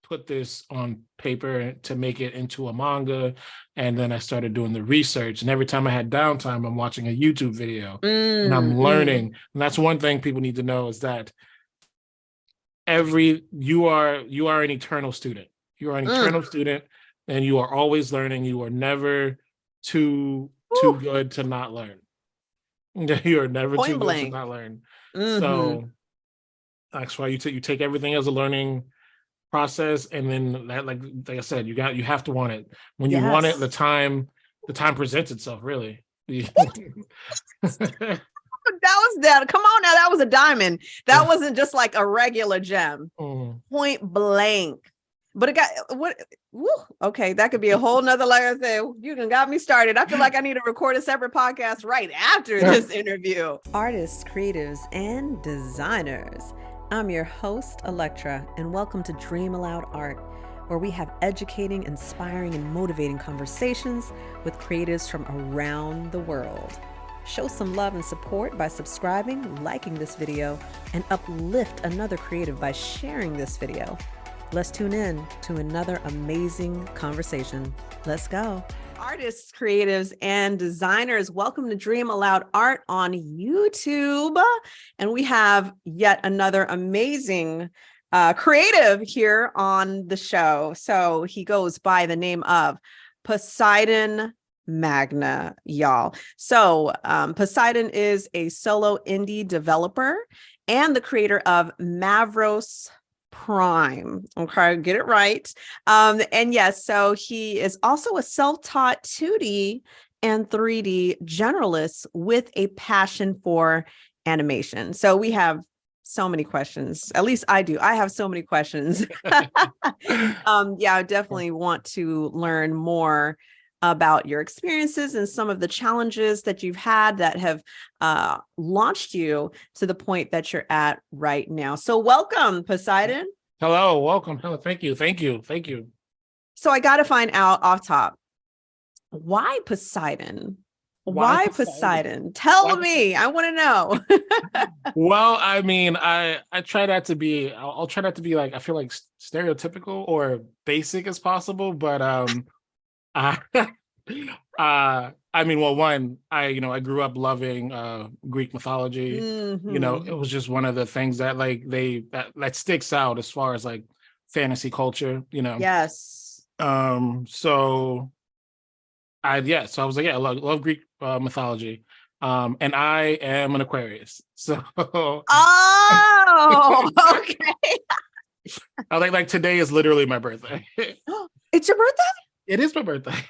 put this on paper to make it into a manga. And then I started doing the research. And every time I had downtime, I'm watching a YouTube video and I'm learning. And that's one thing people need to know is that you are an eternal student. You are an eternal student, and you are always learning. You are never too good to not learn. You are never too good to not learn. So that's why you take everything as a learning process, and then that, like I said, you have to want it. When you want it, the time presents itself. Really. Come on now, that was a diamond. That wasn't just like a regular gem. Point blank. But it got okay, that could be a whole nother, like I said, you done got me started. I feel like I need to record a separate podcast right after this interview. Artists, creatives, and designers. I'm your host, Electra, and welcome to Dream Aloud Art, where we have educating, inspiring, and motivating conversations with creatives from around the world. Show some love and support by subscribing, liking this video, and uplift another creative by sharing this video. Let's tune in to another amazing conversation. Let's go. Artists, creatives, and designers, welcome to Dream Aloud Art on YouTube. And we have yet another amazing creative here on the show. So he goes by the name of Poseidon Magna, y'all. So Poseidon is a solo indie developer and the creator of Mavros Prime. Okay, get it right. And yes, so he is also a self-taught 2D and 3D generalist with a passion for animation. So we have so many questions. At least I do. I have so many questions. I definitely want to learn more about your experiences and some of the challenges that you've had that have launched you to the point that you're at right now. So welcome, Poseidon. Hello, welcome. Hello, thank you. So I got to find out off top, why Poseidon? Why Poseidon? Tell me. I want to know. Well, I mean, I try not to be, I'll try not to be like, I feel like stereotypical or basic as possible, but I mean, well, one, I grew up loving Greek mythology. It was just one of the things that like that sticks out as far as like fantasy culture, Yes. So I was like, yeah, I love Greek mythology. And I am an Aquarius. So oh, okay. I like today is literally my birthday. It's your birthday? It is my birthday. Happy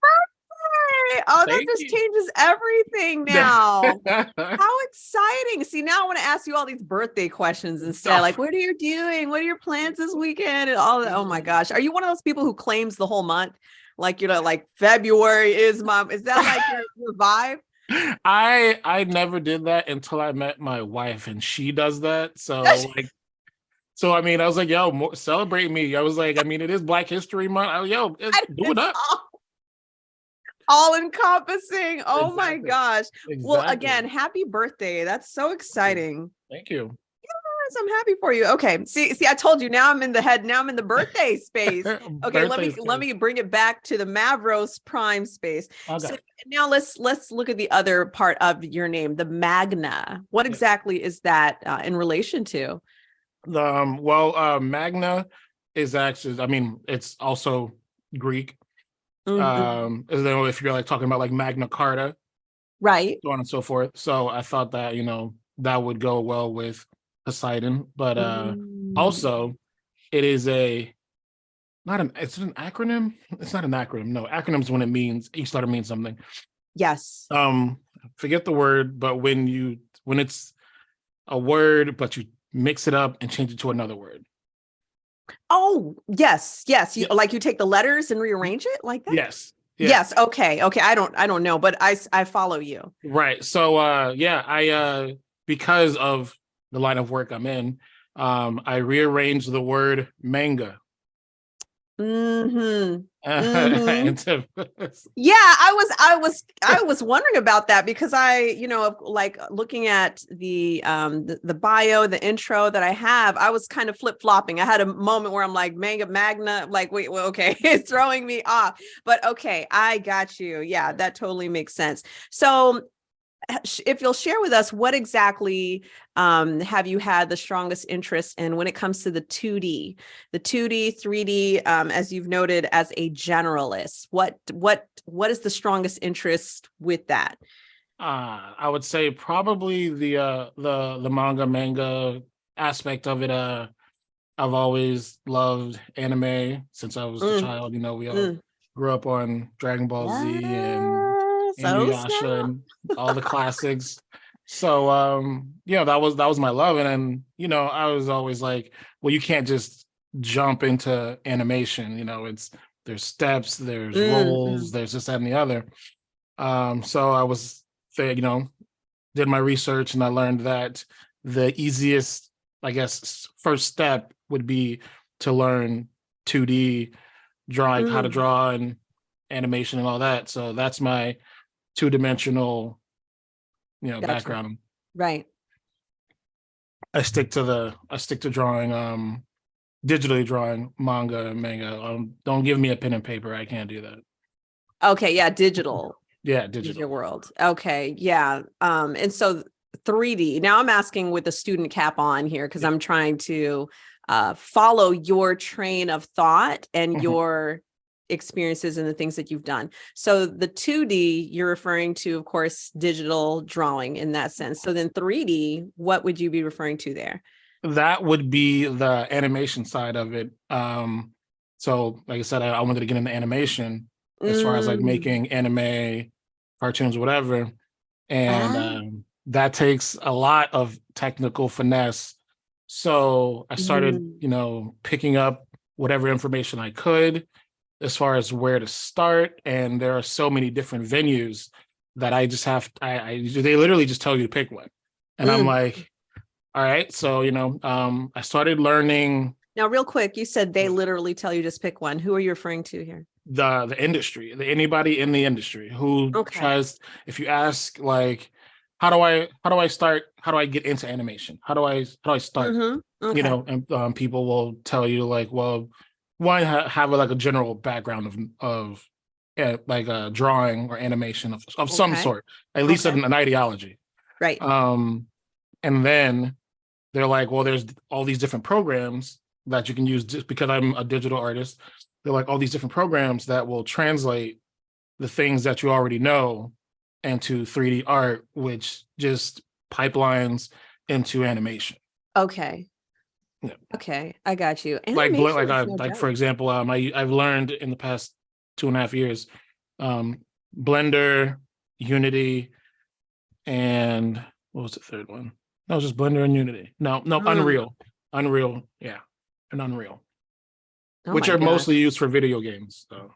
birthday! Oh, that just changes everything now. How exciting. See, now I want to ask you all these birthday questions instead. Like, what are you doing? What are your plans this weekend? And all that. Oh my gosh. Are you one of those people who claims the whole month? Like, like February is that like your vibe? I never did that until I met my wife, and she does that. So So, I mean, I was like, yo, celebrate me. I was like, I mean, it is Black History Month. Do it up. All encompassing. Oh my gosh. Exactly. Well, again, happy birthday. That's so exciting. Thank you. Yes, I'm happy for you. Okay. See, I told you, now I'm in the birthday space. Okay, let me bring it back to the Mavros Prime space. Okay. So now let's look at the other part of your name, the Magna. What exactly is that in relation to? Magna is actually, I mean, it's also Greek. If you're like talking about like Magna Carta, right, so on and so forth. So I thought that that would go well with Poseidon, but also it is it's an acronym. It's not an acronym. No, acronyms when it means each letter means something. Yes. Forget the word, but when it's a word, but you mix it up and change it to another word. Oh, yes. Like you take the letters and rearrange it like that? Yes. Yes. Okay. I don't know, but I follow you. Right. So I because of the line of work I'm in, I rearranged the word manga. Mm-hmm. Mm-hmm. Into Yeah, I was wondering about that because like looking at the bio, the intro that I have, I was kind of flip-flopping. I had a moment where I'm like Magna, like, wait, well, okay, it's throwing me off. But okay, I got you. Yeah, that totally makes sense. So if you'll share with us, what exactly have you had the strongest interest in when it comes to the 2D, 3D, as you've noted as a generalist? What is the strongest interest with that? I would say probably the manga aspect of it. I've always loved anime since I was a child. We all grew up on Dragon Ball Z and So Inuyasha and all the classics. So that was my love. And then, I was always like, well, you can't just jump into animation. There's steps, there's roles, there's this, that, and the other. So I was did my research and I learned that the easiest, I guess, first step would be to learn 2D drawing, how to draw and animation and all that. So that's my two-dimensional, gotcha. background. Right. I stick to drawing, digitally drawing manga. Don't give me a pen and paper. I can't do that. Okay. Yeah. Digital. Yeah, Is digital. your world. Okay. Yeah. And so 3D. Now I'm asking with the student cap on here because I'm trying to follow your train of thought and your experiences and the things that you've done. So the 2D, you're referring to, of course, digital drawing in that sense. So then 3D, what would you be referring to there? That would be the animation side of it. So like I said, I wanted to get into animation as far as like making anime, cartoons, whatever. And that takes a lot of technical finesse. So I started, picking up whatever information I could as far as where to start. And there are so many different venues that I just they literally just tell you to pick one. And I'm like, all right. So, I started learning. Now, real quick, you said they literally tell you just pick one. Who are you referring to here? The industry, anybody in the industry who tries, if you ask like, how do I start? How do I get into animation? How do I start? And people will tell you like, well, why have like a general background of like a drawing or animation of some sort, at least an ideology. Right. And then they're like, well, there's all these different programs that you can use just because I'm a digital artist. They're like all these different programs that will translate the things that you already know into 3D art, which just pipelines into animation. Okay. Yeah. Okay, I got you. Like for example, I've learned in the past 2.5 years, Blender, Unity, and what was the third one? That was just Blender and Unity. No, Unreal, yeah, and Unreal, which are mostly used for video games. So.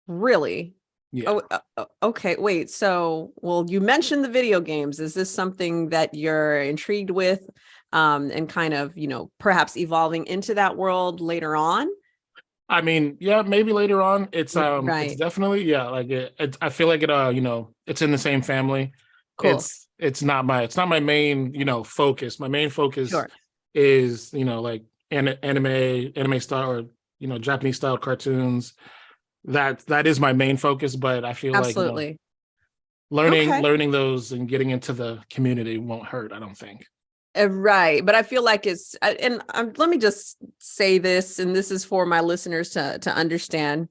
Really? Yeah. Okay. Wait. So, well, you mentioned the video games. Is this something that you're intrigued with, and kind of, perhaps evolving into that world later on? I mean, yeah, maybe later on. It's right. It's definitely, yeah, like I feel like it it's in the same family. Cool. It's not my main, focus. My main focus is, like anime style or, Japanese style cartoons. That is my main focus, but I feel absolutely like, learning those and getting into the community won't hurt, I don't think. Right. But I feel like let me just say this, and this is for my listeners to understand.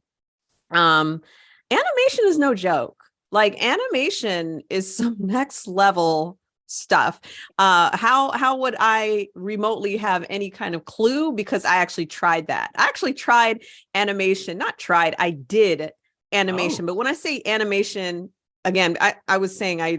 Animation is no joke. Like, animation is some next level stuff. How would I remotely have any kind of clue? Because I actually tried that. I actually tried animation, I did animation. But when I say animation, again, I was saying I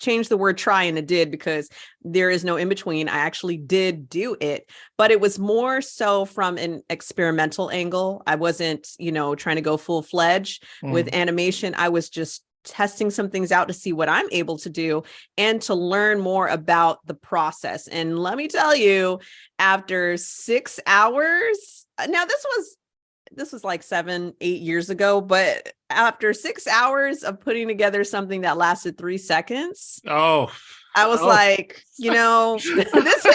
changed the word try and it did because there is no in between. I actually did do it, but it was more so from an experimental angle. I wasn't, trying to go full fledged with animation. I was just testing some things out to see what I'm able to do and to learn more about the process. And let me tell you, after 6 hours, now this was this was like 7, 8 years ago, but after 6 hours of putting together something that lasted 3 seconds, I was like, this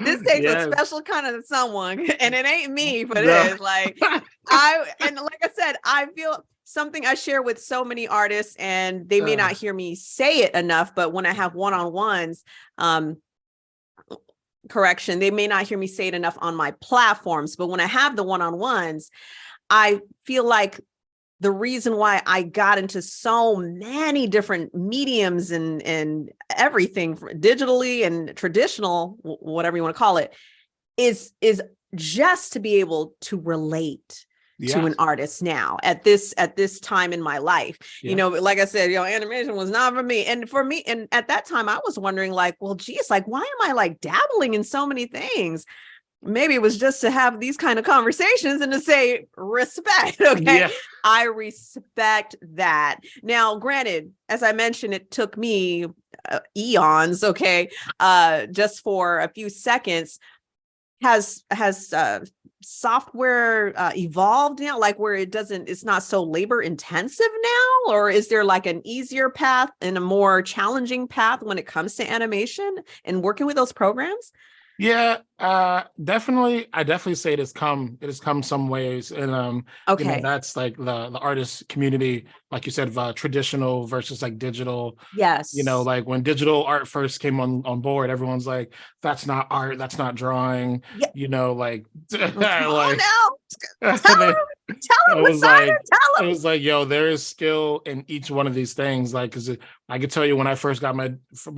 this takes a special kind of someone, and it ain't me, but it is like like I said, I feel something I share with so many artists, and they may not hear me say it enough, but when I have one-on-ones, correction, they may not hear me say it enough on my platforms, but when I have the one-on-ones, I feel like the reason why I got into so many different mediums and everything digitally and traditional, whatever you want to call it, is just to be able to relate to an artist now at this time in my life. Like I said, animation was not for me. And for me, and at that time I was wondering like, well, geez, like, why am I like dabbling in so many things? Maybe it was just to have these kind of conversations and to say respect. Okay. Yeah. I respect that. Now, granted, as I mentioned, it took me eons. Okay. Just for a few seconds. Has software evolved now, like where it's not so labor intensive now, or is there like an easier path and a more challenging path when it comes to animation and working with those programs? Yeah, definitely. I definitely say it has come some ways. And that's like the artist community, like you said, traditional versus like digital. Yes. Like when digital art first came on board, everyone's like, that's not art, that's not drawing. Yeah. Like come on now. Tell him, Poseidon, tell him. It was like, yo, there is skill in each one of these things. Like, because I could tell you when I first got my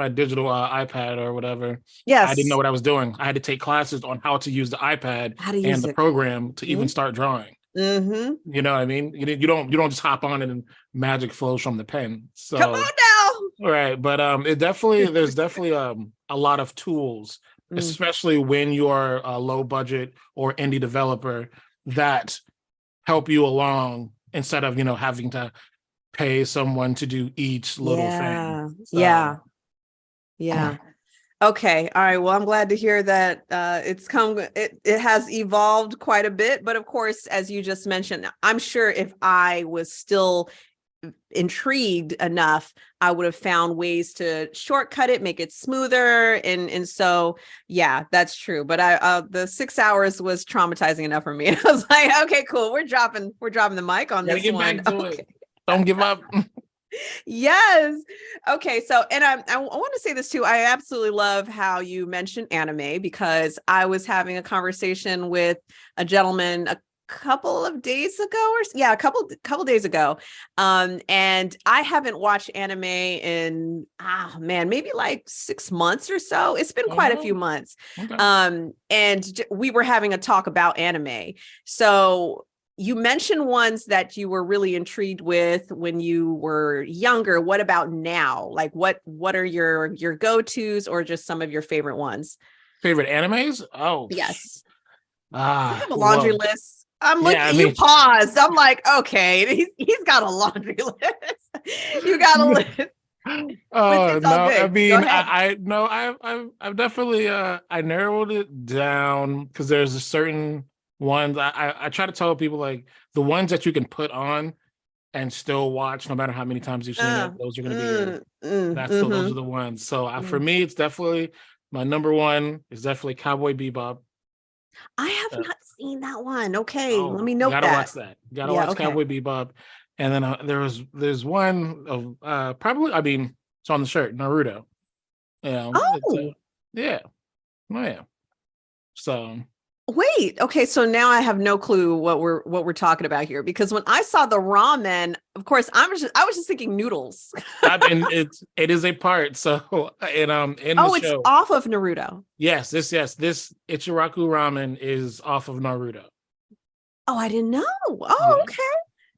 digital iPad or whatever, I didn't know what I was doing. I had to take classes on how to use the iPad and the program to even start drawing. Mm-hmm. You know what I mean? You don't just hop on it and magic flows from the pen. So come on now. Right. But there's definitely a lot of tools, especially when you're a low budget or indie developer, that help you along instead of having to pay someone to do each little thing. So. Yeah. Okay. All right. Well, I'm glad to hear that it has evolved quite a bit. But of course, as you just mentioned, I'm sure if I was still intrigued enough, I would have found ways to shortcut it, make it smoother. And so, yeah, that's true. But the 6 hours was traumatizing enough for me. I was like, okay, cool. We're dropping the mic on this one. Okay. Don't give up. Yes. Okay. So, and I want to say this too. I absolutely love how you mentioned anime, because I was having a conversation with a gentleman a couple of days ago, a couple days ago. And I haven't watched anime in, maybe like 6 months or so. It's been quite a few months. Okay. And we were having a talk about anime. So you mentioned ones that you were really intrigued with when you were younger. What about now? Like what are your go-tos, or just some of your favorite ones? Favorite animes? Oh, yes. I have a laundry list. I'm looking. Yeah, you paused. I'm like, okay, he's got a laundry list. You got a list. Oh no! I mean, I've definitely I narrowed it down, because there's a certain ones I try to tell people, like the ones that you can put on and still watch no matter how many times you've seen it. Those are going to be those are the ones. So for me, it's definitely my number one is definitely Cowboy Bebop. I have not seen that one. Okay, let me note gotta that. Watch that. Gotta watch Cowboy Bebop. And then there's one of probably, I mean, it's on the shirt, Naruto. Yeah. Yeah. Oh yeah. So wait, okay, so now I have no clue what we're talking about here, because when I saw the ramen, of course, I was just thinking noodles. I mean, it is a part. So in the show, off of Naruto. Yes, this Ichiraku ramen is off of Naruto. Oh, I didn't know. Oh, okay.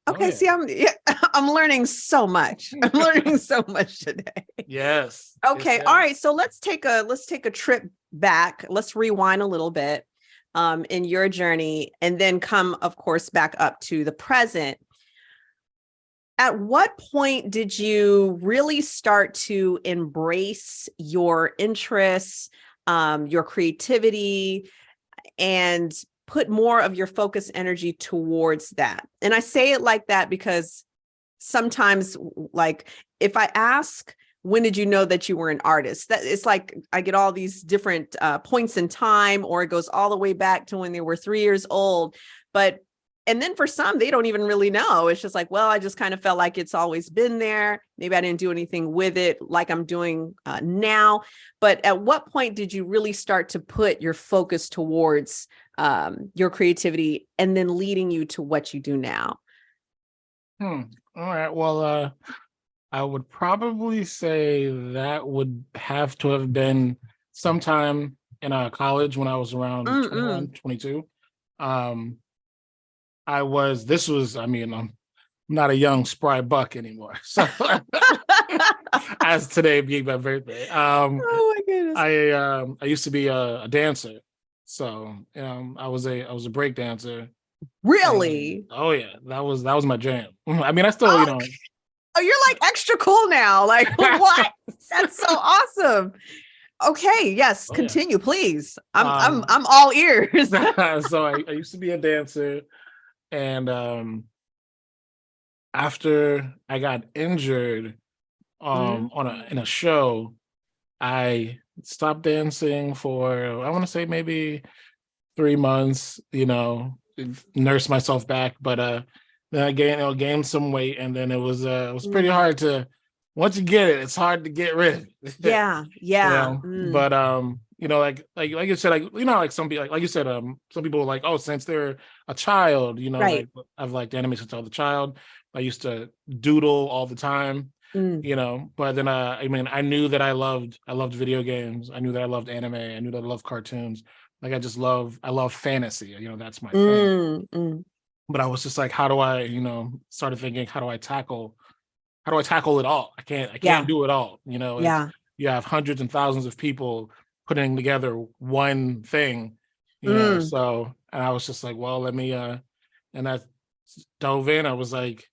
Okay, see, I'm learning so much. I'm learning so much today. Yes. Okay, yes. All right. So let's take a trip back. Let's rewind a little bit in your journey, and then come, of course, back up to the present. At what point did you really start to embrace your interests, your creativity, and put more of your focus energy towards that. And I say it like that because sometimes, like, if I ask, when did you know that you were an artist? That it's like I get all these different points in time, or it goes all the way back to when they were 3 years old. And then for some, they don't even really know. It's just like, well, I just kind of felt like it's always been there. Maybe I didn't do anything with it like I'm doing now. But at what point did you really start to put your focus towards your creativity and then leading you to what you do now? All right. Well, I would probably say that would have to have been sometime in college when I was around 21, 22. I mean, I'm not a young spry buck anymore. So as today being my birthday. Oh my goodness. I used to be a dancer. So I was a break dancer. Really? Oh yeah, that was my jam. I mean, I still, Oh, you're like extra cool now. Like, what? That's so awesome. Okay, yes, continue, please. I'm all ears. So I used to be a dancer, and after I got injured in a show, I stopped dancing for, I want to say, maybe 3 months, nurse myself back, but then I gained some weight, and then it was pretty hard to, once you get it, it's hard to get rid of it. Yeah. But like you said, like some people, like you said, some people are like, oh, since they're a child, Right. like I've liked anime since I was a child. I used to doodle all the time, but then I mean, I knew that I loved video games. I knew that I loved anime. I knew that I loved cartoons. Like I love fantasy. That's my thing. But I was just like, how do I, started thinking, how do I tackle it all? I can't do it all. You have hundreds and thousands of people putting together one thing, so, and I was just like, well, let me, and I dove in. I was like,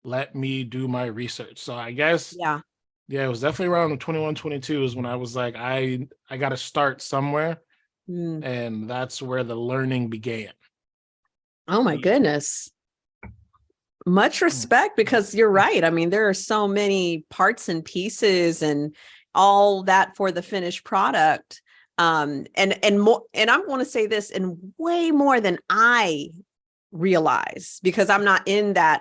let me do my research. So I guess, it was definitely around 21, 22 is when I was like, I got to start somewhere. And that's where the learning began. Oh my goodness. Much respect, because you're right. I mean, there are so many parts and pieces and all that for the finished product. And more, and I'm going to say this, and way more than I realize, because I'm not in that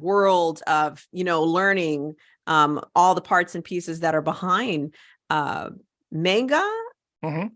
world of, learning all the parts and pieces that are behind manga.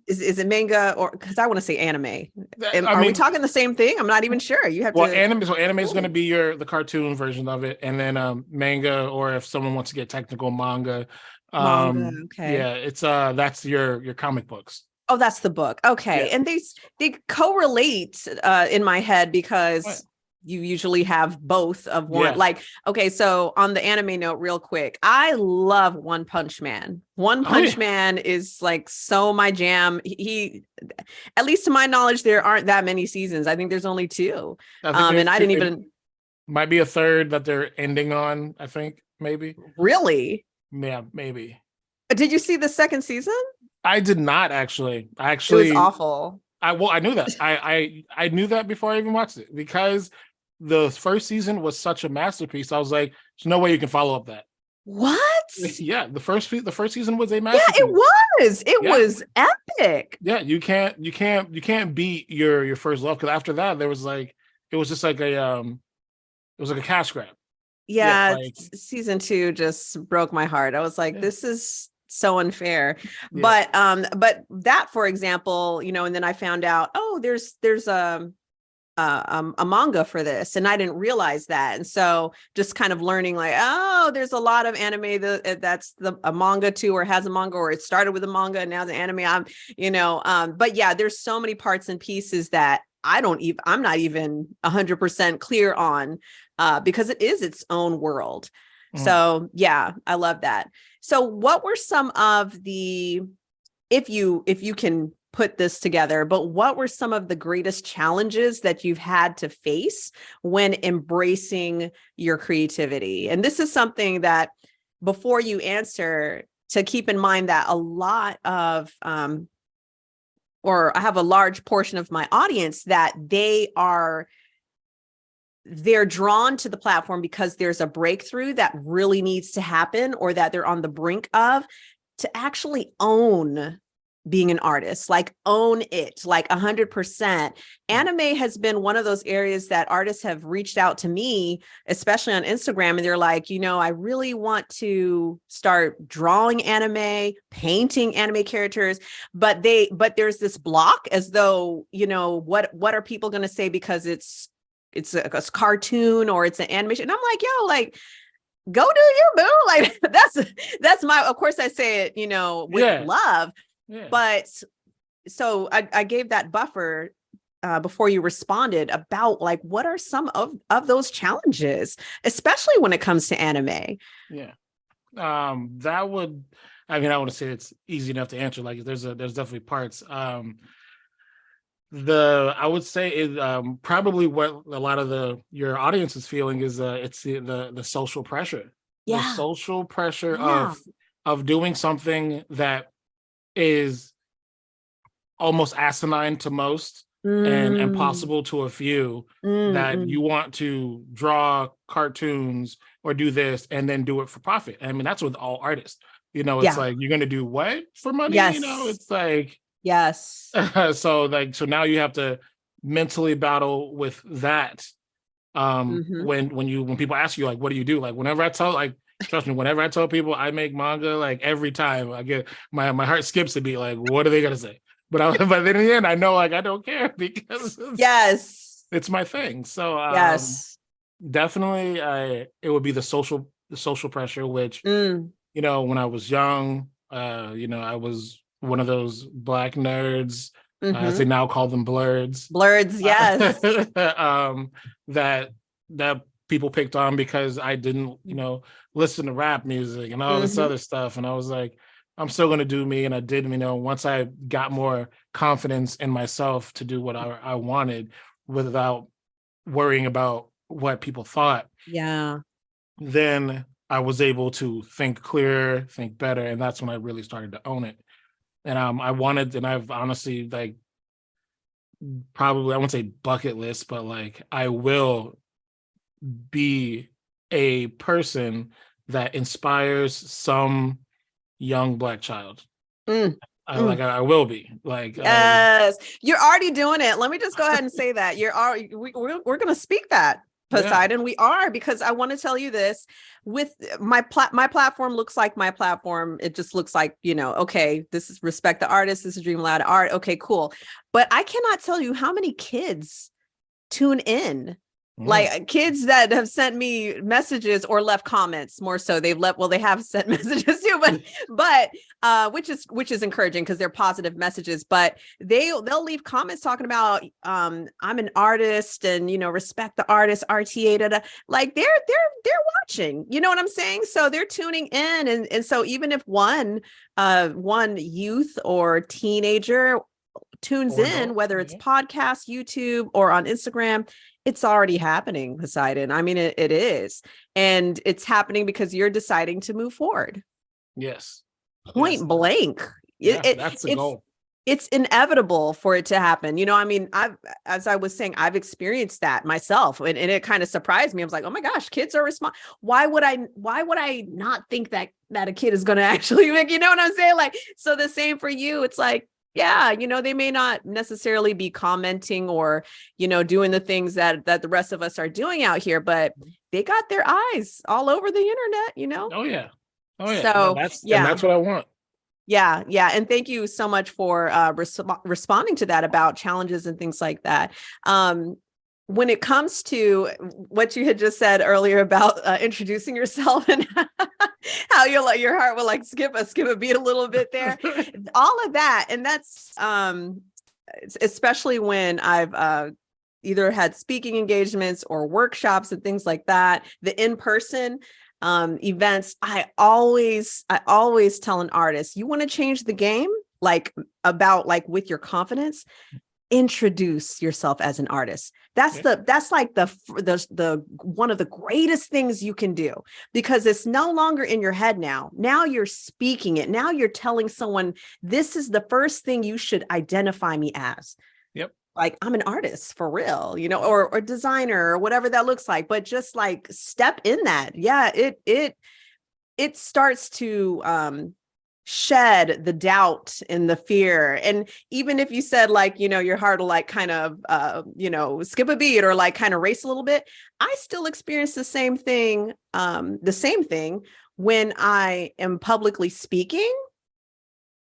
Is it manga, or because I want to say anime? Are we talking the same thing? I'm not even sure. You have to. Anime. So anime is going to be the cartoon version of it, and then manga, or if someone wants to get technical, manga. Okay. Yeah, it's that's your comic books. Oh, that's the book. Okay, and they correlate in my head because you usually have both of one. Like, okay, so on the anime note, real quick, I love One Punch Man. One Punch Man is like so my jam. He, at least to my knowledge, there aren't that many seasons. I think there's only 2. And I didn't even. Might be a third that they're ending on. I think maybe. Really? Yeah, maybe. Did you see the second season? I did not actually. It was awful. I knew that. I knew that before I even watched it, because the first season was such a masterpiece. I was like, there's no way you can follow up that. What? Yeah, the first season was a masterpiece. Yeah, it was. It was epic. Yeah, you can't beat your first love, because after that it was just like a cash grab. Yeah, season 2 just broke my heart. I was like, this is so unfair. But that, for example, and then I found out, oh, there's a manga for this, and I didn't realize that. And so just kind of learning, like, oh, there's a lot of anime that's a manga too, or has a manga, or it started with a manga and now the anime. But yeah, there's so many parts and pieces that I'm not even 100% clear on, because it is its own world. So yeah, I love that. So what were some of the, if you can put this together, but what were some of the greatest challenges that you've had to face when embracing your creativity? And this is something that, before you answer, to keep in mind that a lot of or I have a large portion of my audience that they're drawn to the platform because there's a breakthrough that really needs to happen, or that they're on the brink of, to actually own being an artist, like own it, like 100%. Anime has been one of those areas that artists have reached out to me, especially on Instagram. And they're like, I really want to start drawing anime, painting anime characters, but there's this block, as though, what are people going to say, because it's a cartoon or it's an animation. And I'm like, yo, like, go do your boo. Like that's my, of course I say it, with love. Yeah. But so I gave that buffer before you responded about, like, what are some of those challenges, especially when it comes to anime? Yeah. I want to say it's easy enough to answer. Like, there's definitely parts. I would say is probably what a lot of your audience is feeling is it's the social pressure. Yeah. The social pressure of doing something that is almost asinine to most and impossible to a few, that you want to draw cartoons or do this and then do it for profit. I mean, that's with all artists. It's like, you're going to do what for money? Yes. It's like, yes. So now you have to mentally battle with that. When people ask you, like, what do you do? Like, trust me, whenever I tell people I make manga, like, every time I get my heart skips a beat. Like, what are they gonna say? But then in the end, I know, like, I don't care, because it's my thing. So definitely, it would be the social pressure, which when I was young, I was one of those Black nerds. As they now call them blurds. Blurds, yes. That people picked on because I didn't, listen to rap music and all this other stuff. And I was like, I'm still going to do me. And I did, once I got more confidence in myself to do what I wanted without worrying about what people thought. Yeah. Then I was able to think clearer, think better. And that's when I really started to own it. And I've honestly, like, probably, I won't say bucket list, but, like, I will be a person that inspires some young Black child. I will be, like, yes, you're already doing it. Let me just go ahead and say that we're going to speak that, Poseidon. Yeah. We are, because I want to tell you this. With my platform looks like my platform. It just looks like, okay, this is Respect the Artist. This is Dream Loud Art. Okay, cool. But I cannot tell you how many kids tune in. Like, kids that have sent me messages or left comments. More so, they have sent messages too, but which is encouraging, because they're positive messages. But they'll leave comments talking about I'm an artist, and respect the artist, RTA. Like, they're watching. You know what I'm saying? So they're tuning in, and so even if one youth or teenager tunes in, whether it's podcast, YouTube, or on Instagram, it's already happening, Poseidon. I mean, it is. And it's happening because you're deciding to move forward. Yes. Point blank. That's the goal. It's inevitable for it to happen. As I was saying, I've experienced that myself, and it kind of surprised me. I was like, oh my gosh, kids are why would I not think that a kid is going to actually make, you know what I'm saying? Like, so the same for you. It's like, yeah, they may not necessarily be commenting or, doing the things that the rest of us are doing out here, but they got their eyes all over the internet, Oh yeah. So that's what I want. Yeah. Yeah. And thank you so much for responding to that about challenges and things like that. When it comes to what you had just said earlier about introducing yourself and how your heart will, like, skip a beat a little bit there, all of that. And that's especially when I've either had speaking engagements or workshops and things like that, the in-person events. I always tell an artist, you want to change the game, like, about, like, with your confidence, introduce yourself as an artist. That's like the one of the greatest things you can do, because it's no longer in your head now. Now you're speaking it. Now you're telling someone, this is the first thing you should identify me as. Yep. Like, I'm an artist for real, or designer, or whatever that looks like. But just like step in that. Yeah, it starts to shed the doubt and the fear. And even if you said like, your heart will like kind of, skip a beat or like kind of race a little bit, I still experience the same thing when I am publicly speaking.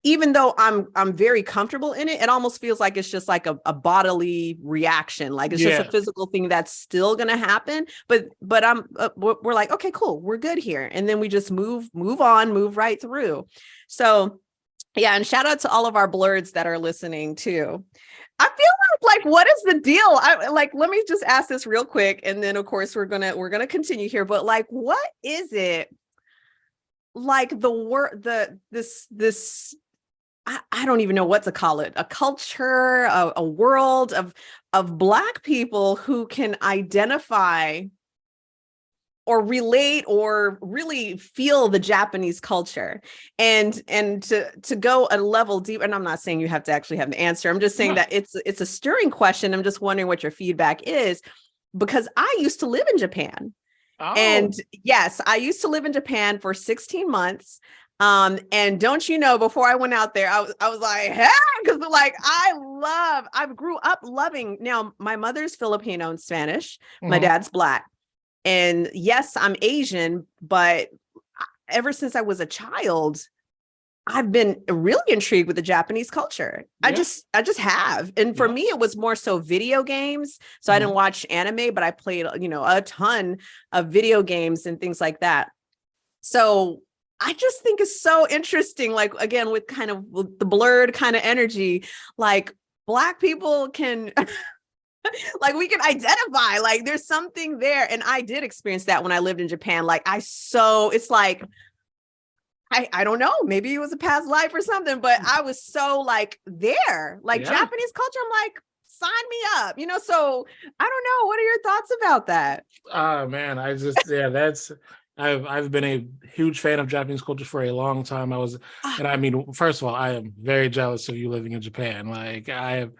Even though I'm very comfortable in it, it almost feels like it's just like a bodily reaction. Like it's just a physical thing that's still going to happen. But we're like, okay, cool. We're good here. And then we just move on, move right through. So yeah. And shout out to all of our blurs that are listening too. I feel like what is the deal? Let me just ask this real quick. And then of course we're going to continue here, but like, what is it like I don't even know what to call it, a culture, a world of Black people who can identify or relate or really feel the Japanese culture, and to go a level deep. And I'm not saying you have to actually have the answer. I'm just saying that it's a stirring question. I'm just wondering what your feedback is, because I used to live in Japan. Oh. And yes, I used to live in Japan for 16 months. And don't you know, before I went out there, I was like, hey, because like I grew up loving. Now, my mother's Filipino and Spanish, my dad's Black, and yes, I'm Asian, but ever since I was a child, I've been really intrigued with the Japanese culture. Yeah. I just have. And for me, it was more so video games. So I didn't watch anime, but I played, a ton of video games and things like that. So I just think it's so interesting, like, again, with kind of the blurred kind of energy, like Black people can, like, we can identify, like, there's something there. And I did experience that when I lived in Japan. Like, it's like, I don't know, maybe it was a past life or something, but I was so like there, like Japanese culture. I'm like, sign me up, so I don't know. What are your thoughts about that? Oh man, I've been a huge fan of Japanese culture for a long time. And I mean, first of all, I am very jealous of you living in Japan. Like I had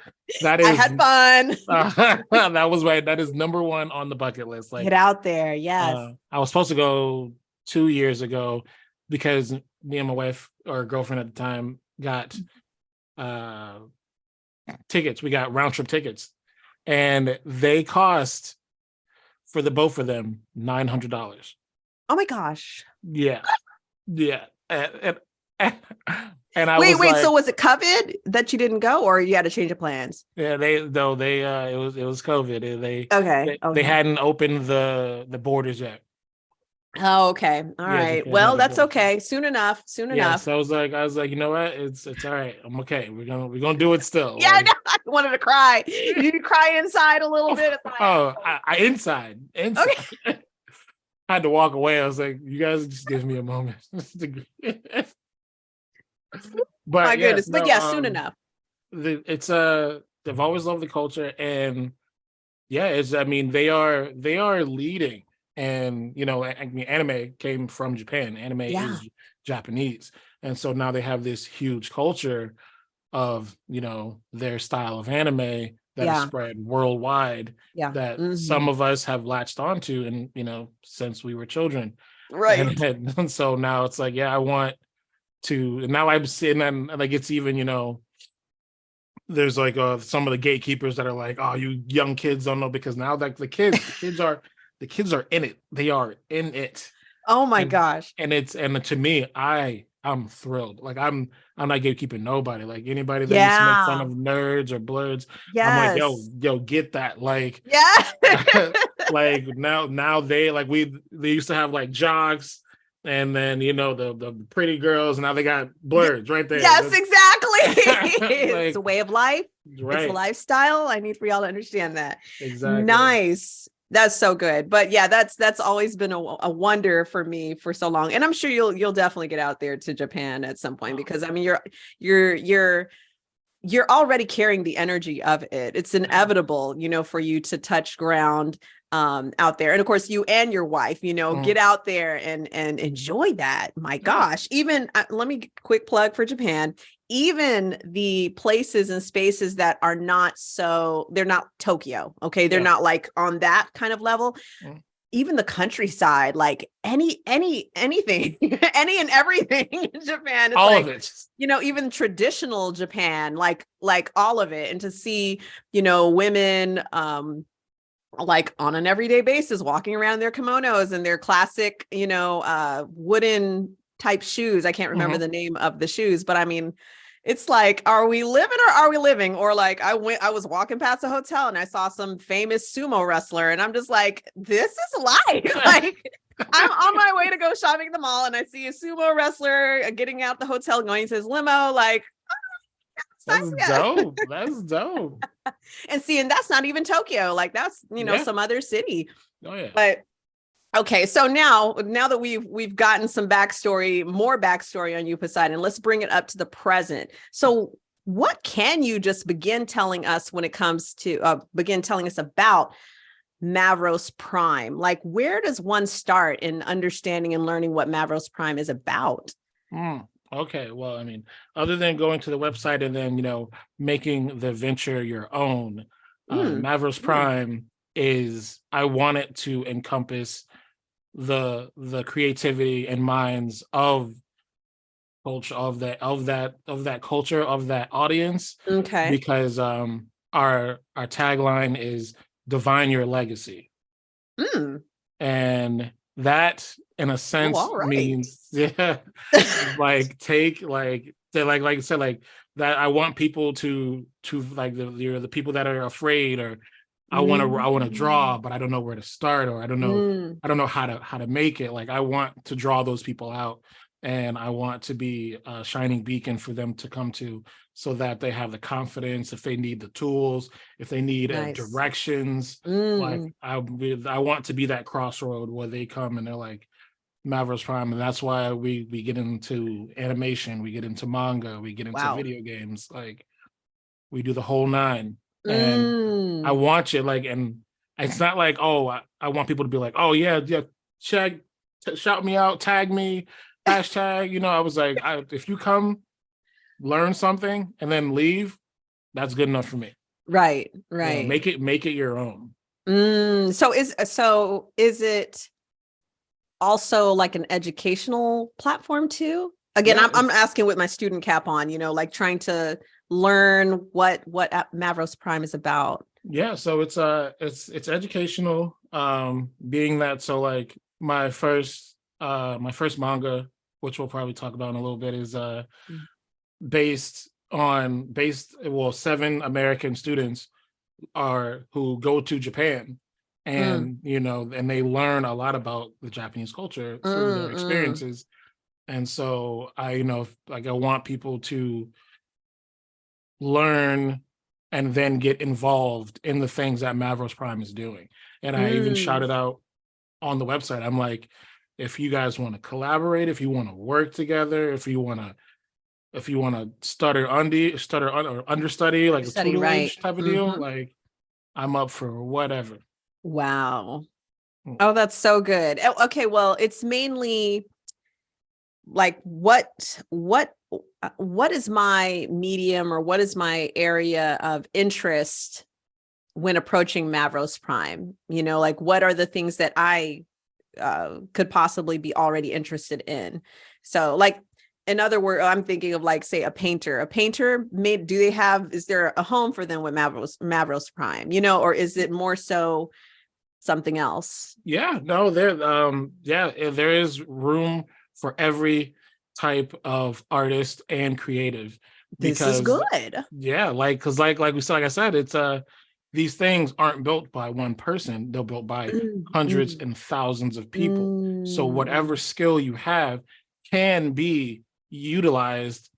fun. That is number one on the bucket list. Like, get out there. Yes. I was supposed to go 2 years ago because me and my wife or girlfriend at the time got tickets. We got round trip tickets, and they cost for the both of them $900. Oh my gosh. Yeah. And I wait, so was it COVID that you didn't go, or you had to change the plans? Yeah, it was COVID. They Okay. hadn't opened the borders yet. Oh, okay. All right. Well, that's okay. Soon enough. So I was like, you know what? It's all right. I'm okay. We're gonna do it still. Yeah, I know. I wanted to cry. You cry inside a little bit. Like, I inside. Okay. I had to walk away. I was like, you guys just give me a moment. But my goodness. But soon enough. They've always loved the culture, and they are leading. And anime came from Japan. Anime is Japanese, and so now they have this huge culture of their style of anime that is spread worldwide. Yeah, that some of us have latched onto, and since we were children, right? And so now it's like, I want to. And now I'm sitting and like it's even there's like some of the gatekeepers that are like, oh, you young kids don't know, because now like the kids are. The kids are in it. They are in it. Oh my gosh. And to me, I'm thrilled. Like I'm not gatekeeping nobody. Like anybody that used to make fun of nerds or blurs. Yes. I'm like, yo, get that. Like, like now they used to have like jocks, and then the pretty girls. Now they got blurs right there. Yes, exactly. It's a way of life. Right. It's a lifestyle. I need for y'all to understand that. Exactly. Nice. That's so good. But yeah, that's always been a wonder for me for so long. And I'm sure you'll definitely get out there to Japan at some point, because I mean, you're you're already carrying the energy of it. It's inevitable, for you to touch ground out there. And of course, you and your wife, get out there and enjoy that. My gosh, even let me quick plug for Japan. Even the places and spaces that are they're not Tokyo. Okay. They're not like on that kind of level. Even the countryside, like anything, any and everything in Japan. It's all like, of it. Even traditional Japan, like all of it. And to see, women, like on an everyday basis, walking around their kimonos and their classic, wooden type shoes. I can't remember the name of the shoes, but I mean, it's like, are we living or are we living? Or like I was walking past a hotel and I saw some famous sumo wrestler and I'm just like, this is life. Like I'm on my way to go shopping at the mall and I see a sumo wrestler getting out the hotel, going to his limo. Like, that's dope. That's dope. And that's not even Tokyo. Like that's, some other city. Oh yeah. But okay, so now that we've gotten some more backstory on you, Poseidon, let's bring it up to the present. So what can you just begin telling us when it comes to begin telling us about Mavros Prime? Like, where does one start in understanding and learning what Mavros Prime is about? Okay, well, I mean, other than going to the website and then making the venture your own, Mavros Prime is, I want it to encompass the creativity and minds of culture, of that culture, of that audience. Okay. Because our tagline is divine your legacy. And that in a sense means like take like I said, like that I want people to like the people that are afraid, or I want to draw, but I don't know where to start, or I don't know how to make it. Like I want to draw those people out, and I want to be a shining beacon for them to come to, so that they have the confidence if they need the tools, if they need directions. Like I want to be that crossroad where they come and they're like, Mavros Prime. And that's why we get into animation, we get into manga, we get into video games. Like we do the whole nine. And I want you, like, and it's not like, oh, I want people to be like, oh yeah, shout me out, tag me, hashtag, I was like, if you come learn something and then leave, that's good enough for me. Right. Make it your own. So is it also like an educational platform too? Again, I'm asking with my student cap on, like trying to learn what Mavros Prime is about. Yeah, so it's educational. Being that, so like my first manga, which we'll probably talk about in a little bit, is based 7 American students who go to Japan, and and they learn a lot about the Japanese culture through their experiences. And so I want people to learn and then get involved in the things that Mavros Prime is doing. And I even shouted out on the website, I'm like, if you guys want to collaborate, if you want to work together, if you want to start or understudy, like a tutelage type of deal, like I'm up for whatever. Wow. Oh, that's so good. Okay, well, it's mainly like what is my medium, or what is my area of interest when approaching Mavros Prime? Like what are the things that I could possibly be already interested in? So like, in other words, I'm thinking of like, say, a painter. Is there a home for them with Mavros Prime, or is it more so something else? Yeah, no, there is room for every type of artist and creative. This is good. Yeah, because I said, it's these things aren't built by one person. They're built by hundreds and thousands of people. So whatever skill you have can be utilized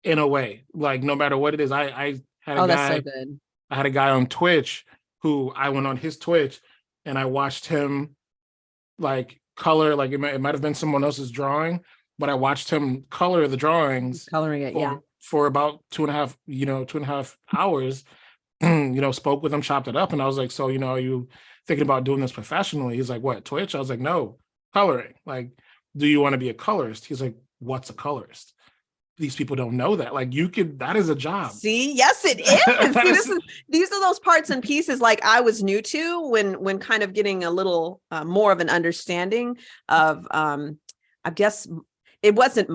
in a way, like no matter what it is. I had a guy, that's so good. I had a guy on Twitch who I went on his Twitch and I watched him like color, like it might have been someone else's drawing, but I watched him color the drawings, coloring it, for about 2.5 hours, spoke with him, chopped it up. And I was like, so, are you thinking about doing this professionally? He's like, what, Twitch? I was like, no, coloring. Like, do you want to be a colorist? He's like, what's a colorist? These people don't know that. Like, that is a job. See, yes, it is. See, these are those parts and pieces like I was new to when kind of getting a little more of an understanding of, I guess it wasn't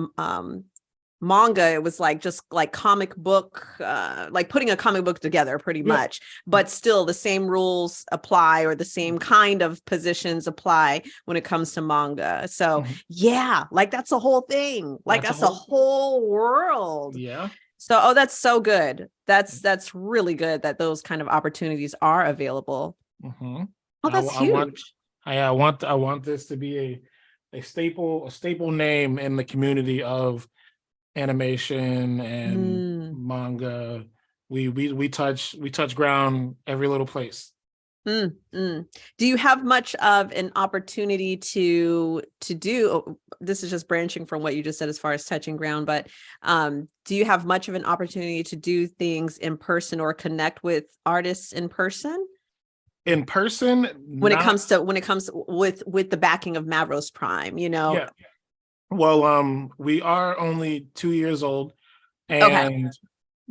manga. It was like just like comic book, like putting a comic book together pretty much, but still the same rules apply, or the same kind of positions apply when it comes to manga. So like that's a whole thing. Like that's a whole world. Yeah. So, that's so good. That's really good that those kind of opportunities are available. Mm-hmm. Oh, that's huge. I want this to be a staple name in the community of animation and manga. We touch ground every little place. Do you have much of an opportunity to do, this is just branching from what you just said as far as touching ground, but do you have much of an opportunity to do things in person or connect with artists in person? In person, when it comes with the backing of Mavros Prime, Yeah. Well, we are only 2 years old, and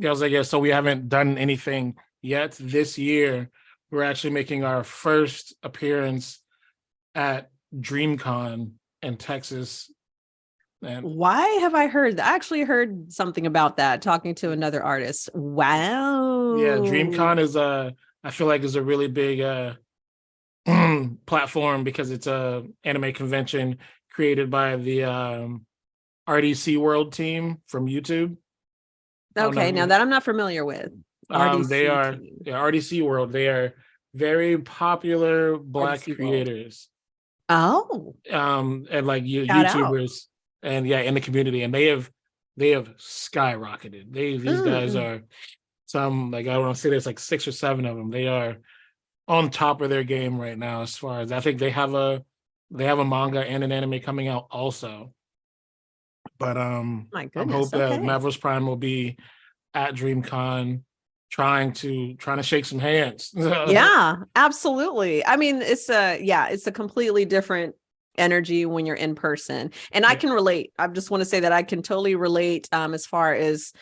I was like, so we haven't done anything yet. This year, we're actually making our first appearance at DreamCon in Texas. And why have I heard that? I actually heard something about that, talking to another artist. Wow. Yeah, DreamCon I feel like is a really big platform, because it's a anime convention created by the RDC World team from YouTube. Okay, now that I'm not familiar with. RDC World. They are very popular Black creators. Oh. And like YouTubers, and in the community, and they have skyrocketed. These guys are some, like, I want to say there's like 6 or 7 of them. They are on top of their game right now, as far as I think they have a manga and an anime coming out also. But my goodness, I hope that Mavros Prime will be at DreamCon trying to shake some hands. Yeah, absolutely. I mean, it's a completely different energy when you're in person, and I can relate. I just want to say that I can totally relate as far as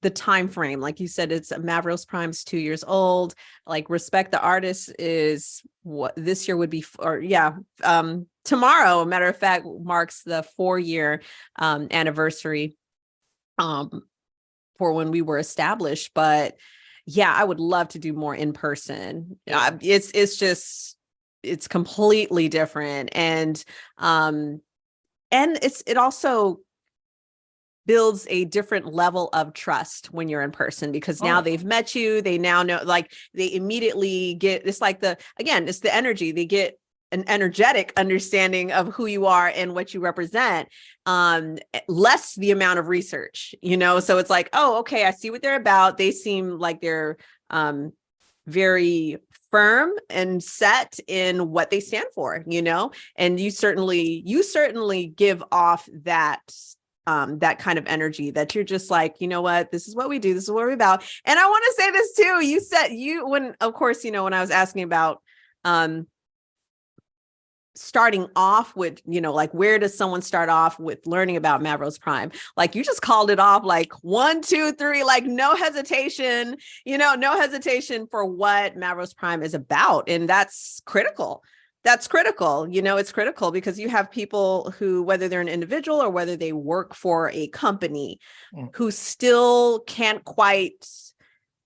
the time frame. Like you said, it's Mavros Prime's 2 years old. Like, Respect the Artist is what this year would be, tomorrow, matter of fact, marks the 4-year anniversary for when we were established. But I would love to do more in person. It's completely different, and it also builds a different level of trust when you're in person, because now they've met you. They now know, like, they immediately get, it's like it's the energy. They get an energetic understanding of who you are and what you represent, less the amount of research, so it's like, oh, okay, I see what they're about. They seem like they're very firm and set in what they stand for, and you certainly give off that kind of energy, that you're just like, you know what, this is what we do. This is what we're about. And I want to say this too. You said when I was asking about, starting off with, like, where does someone start off with learning about Mavros Prime? Like, you just called it off like 1, 2, 3, like no hesitation, no hesitation for what Mavros Prime is about. And that's critical. It's critical because you have people who, whether they're an individual or whether they work for a company, who still can't quite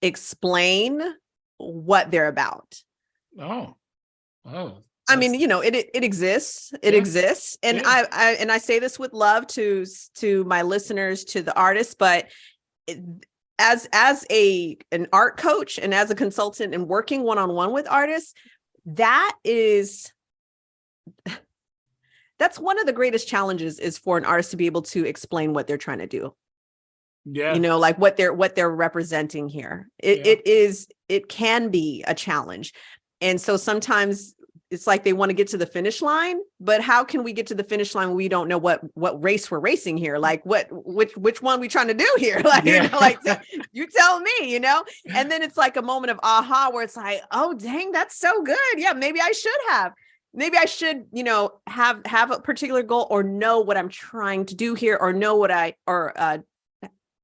explain what they're about. Oh. I mean, it exists. It exists. And I say this with love to my listeners, to the artists, but as an art coach and as a consultant and working one-on-one with artists, that's one of the greatest challenges, is for an artist to be able to explain what they're trying to do. Yeah. Like what they're representing here. It can be a challenge. And so sometimes it's like they want to get to the finish line, but how can we get to the finish line when we don't know what race we're racing here? Like which one we trying to do here? Like, you know, like you tell me, you know? And then it's like a moment of aha where it's like, oh, dang, that's so good. Yeah, maybe I should, you know, have a particular goal or know what I'm trying to do here, or know what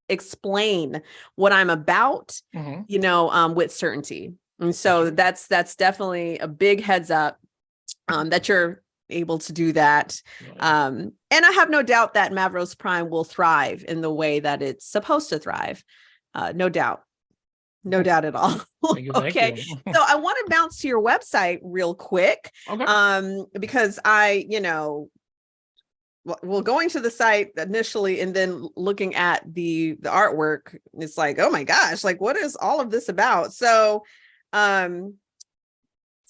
explain what I'm about, you know, with certainty. And so that's definitely a big heads up that you're able to do that. And I have no doubt that Mavros Prime will thrive in the way that it's supposed to thrive. No doubt. No doubt at all. Okay. So I want to bounce to your website real quick. Because you know, well, going to the site initially and then looking at the artwork, it's like, oh my gosh, like what is all of this about? So I'm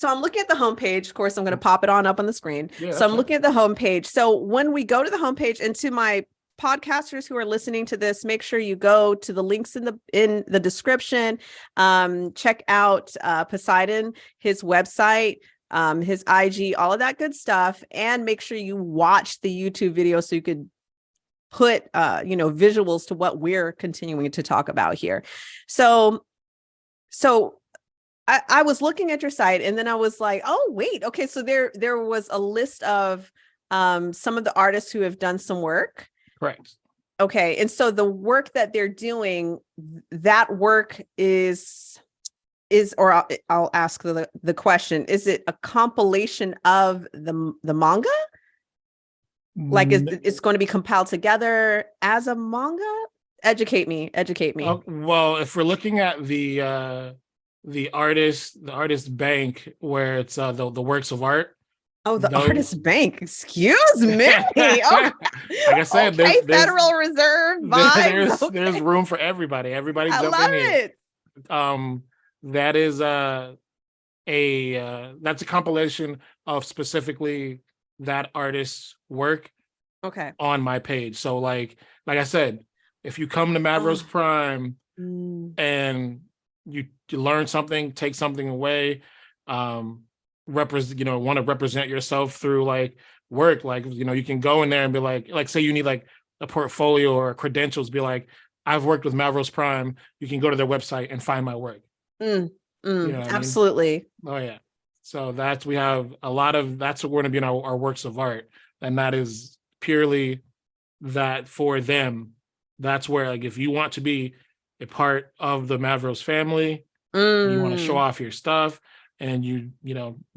looking at the homepage. Of course, I'm going to pop it on up on the screen. So I'm looking at the homepage. So when we go to the homepage, and to my podcasters who are listening to this, make sure you go to the links in the description. Check out Poseidon, his website, his IG, all of that good stuff, and make sure you watch the YouTube video so you could put you know, visuals to what we're continuing to talk about here. So I was looking at your site, and then I was like, oh, wait, okay. So there was a list of some of the artists who have done some work. Correct. Okay. And so the work that they're doing, that work is, or I'll ask the question, is it a compilation of the manga? Like it's going to be compiled together as a manga? Educate me. Well, if we're looking at the artist bank, where it's the works of art. Oh, the artist bank. Excuse me. Oh, like I said, okay, Federal Reserve vibes. There's room for everybody. Everybody I jump love in here. it. That is that's a compilation of specifically that artist's work. Okay. On my page. So like I said, if you come to Mavros Prime and you learn something, take something away, represent, want to represent yourself through like work, like, you can go in there and be like say you need like a portfolio or credentials, be like, I've worked with Mavros Prime. You can go to their website and find my work. Absolutely. I mean? Oh yeah. So we have a lot of, that's what we're going to be in our works of art. And that is purely that for them. That's where, like, if you want to be a part of the Mavros family, you want to show off your stuff, and you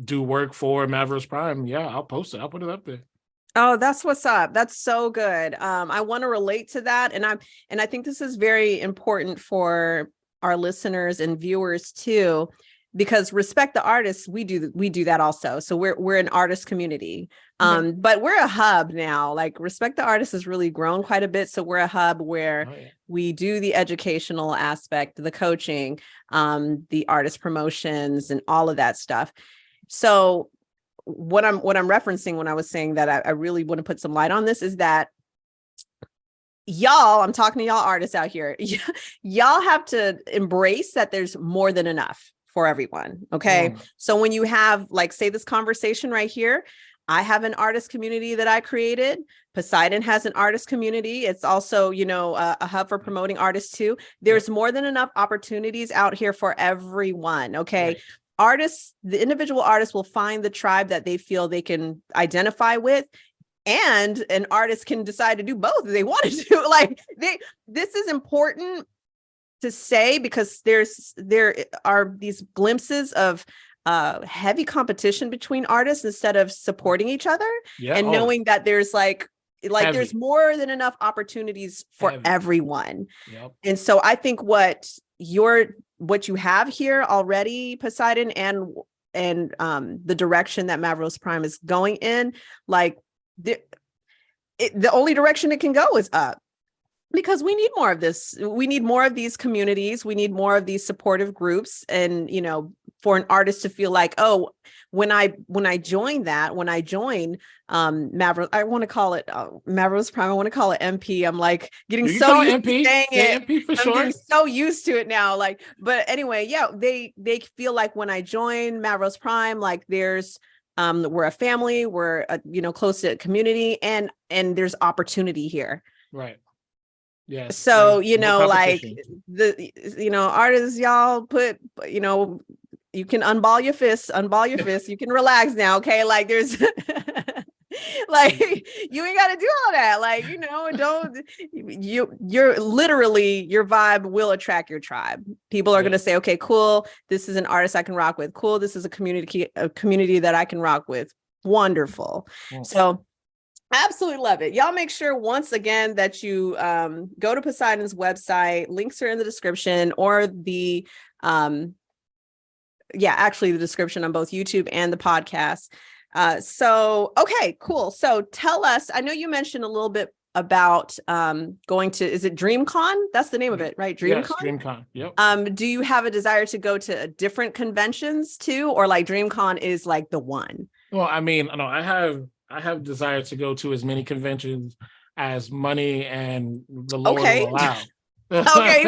do work for Mavros Prime, I'll post it. I'll put it up there. Oh, that's what's up. That's so good. I want to relate to that. And I think this is very important for our listeners and viewers too, because respect the artists, we do that also. So we're an artist community. But we're a hub now. Like, respect the artist has really grown quite a bit. So we're a hub where we do the educational aspect, the coaching, the artist promotions, and all of that stuff. So what I'm referencing when I was saying that I really want to put some light on this is that y'all, I'm talking to y'all artists out here, y'all have to embrace that there's more than enough for everyone. Okay. So when you have, like, say this conversation right here, I have an artist community that I created. Poseidon has an artist community. It's also, a hub for promoting artists too. There's more than enough opportunities out here for everyone. Okay. Right. Artists, the individual artists will find the tribe that they feel they can identify with. And an artist can decide to do both if they wanted to. Like, this is important to say, because there are these glimpses of heavy competition between artists instead of supporting each other, and knowing that there's like there's more than enough opportunities for everyone. And so I think what you have here already, Poseidon, and the direction that Mavros Prime is going in, like, the only direction it can go is up, because we need more of this. We need more of these communities. We need more of these supportive groups. And, for an artist to feel like, oh, when I join Mavros, I want to call it Mavros Prime. I want to call it MP. I'm like getting so used to saying it. MP for sure. I'm getting so used to it now. Like, but anyway, they feel like when I join Mavros Prime, like there's We're a family. We're close to a community, and there's opportunity here. Right. Yes. So No like competition. artists, y'all put you can unball your fists. You can relax now, okay? Like there's like you ain't got to do all that. Like don't you're literally, your vibe will attract your tribe. People are going to say, okay, cool, this is an artist I can rock with. Cool, this is a community that I can rock with. Wonderful. So absolutely love it. Y'all make sure once again that you go to Poseidon's website. Links are in the description, or the actually the description on both YouTube and the podcast. So, okay, cool. So tell us, I know you mentioned a little bit about going to, is it DreamCon? That's the name of it, right? DreamCon? Yes, DreamCon. Yep. Do you have a desire to go to different conventions too, or like DreamCon is like the one? Well, I mean, no, I have desire to go to as many conventions as money and the Lord will allow. Okay,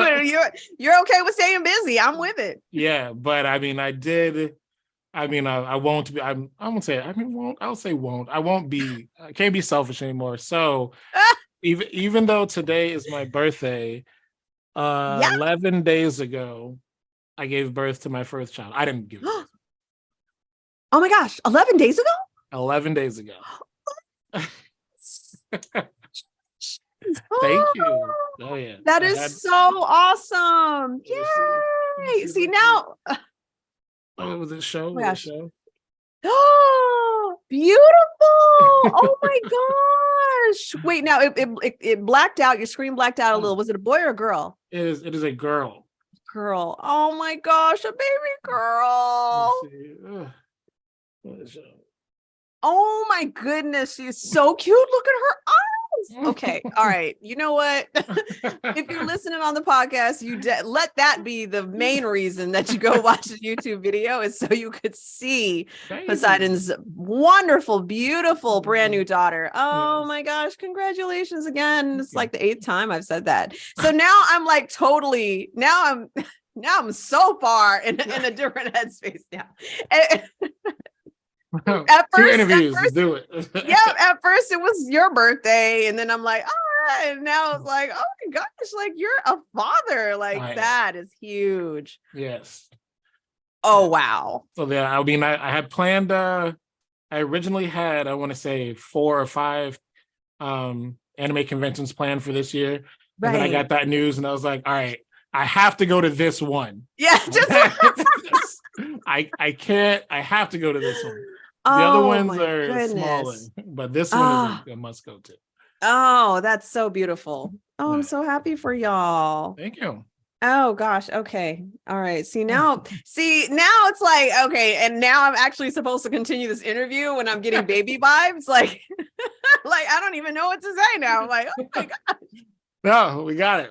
you're okay with staying busy. I'm with it. Yeah, but I mean, I won't be. I won't say. I mean, won't. I'll say won't. I won't be. I can't be selfish anymore. So, even though today is my birthday, 11 days ago, I gave birth to my first child. I didn't give birth. Oh my gosh! 11 days ago. 11 days ago. Thank you. Oh yeah. That is so awesome. Yay! See now. Oh, was it show? Oh, show? Oh, beautiful! Oh my gosh! Wait, now it blacked out. Your screen blacked out a little. Was it a boy or a girl? It is a girl. Girl. Oh my gosh, a baby girl. Oh my goodness, she's so cute. Look at her eyes. Okay, all right. You know what? If you're listening on the podcast, let that be the main reason that you go watch the YouTube video, is so you could see Poseidon's wonderful, beautiful, brand new daughter. Oh my gosh, congratulations again. It's like the 8th time I've said that. So now I'm like totally, now I'm so far in a different headspace now. At first, let's do it. At first it was your birthday, and then I'm like, all right, and now it's like, oh my gosh, like you're a father, like that is huge. Yes. Oh wow. So yeah, I mean, I had planned. I originally had, I want to say 4 or 5 anime conventions planned for this year, and then I got that news, and I was like, all right, I have to go to this one. Yeah, I can't. I have to go to this one. The other ones are smaller, but this one is a must go to. Oh, that's so beautiful. Oh, I'm so happy for y'all. Thank you. Oh gosh. Okay. All right. Now it's like, okay. And now I'm actually supposed to continue this interview when I'm getting baby vibes. Like, like, I don't even know what to say now. I'm like, oh my gosh. No, we got it.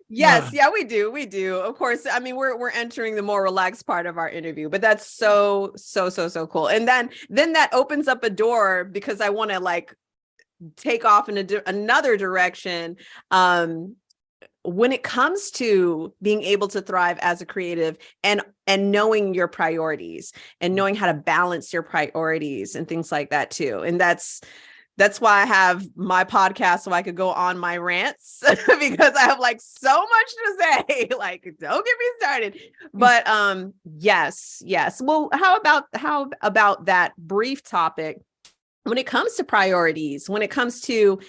Yes, yeah, we do. Of course, I mean, we're entering the more relaxed part of our interview, but that's so cool. And then that opens up a door, because I want to like take off in another direction. When it comes to being able to thrive as a creative and knowing your priorities and knowing how to balance your priorities and things like that too. And that's why I have my podcast, so I could go on my rants, because I have like so much to say. Like, don't get me started. But yes. Well, how about that brief topic when it comes to priorities, when it comes to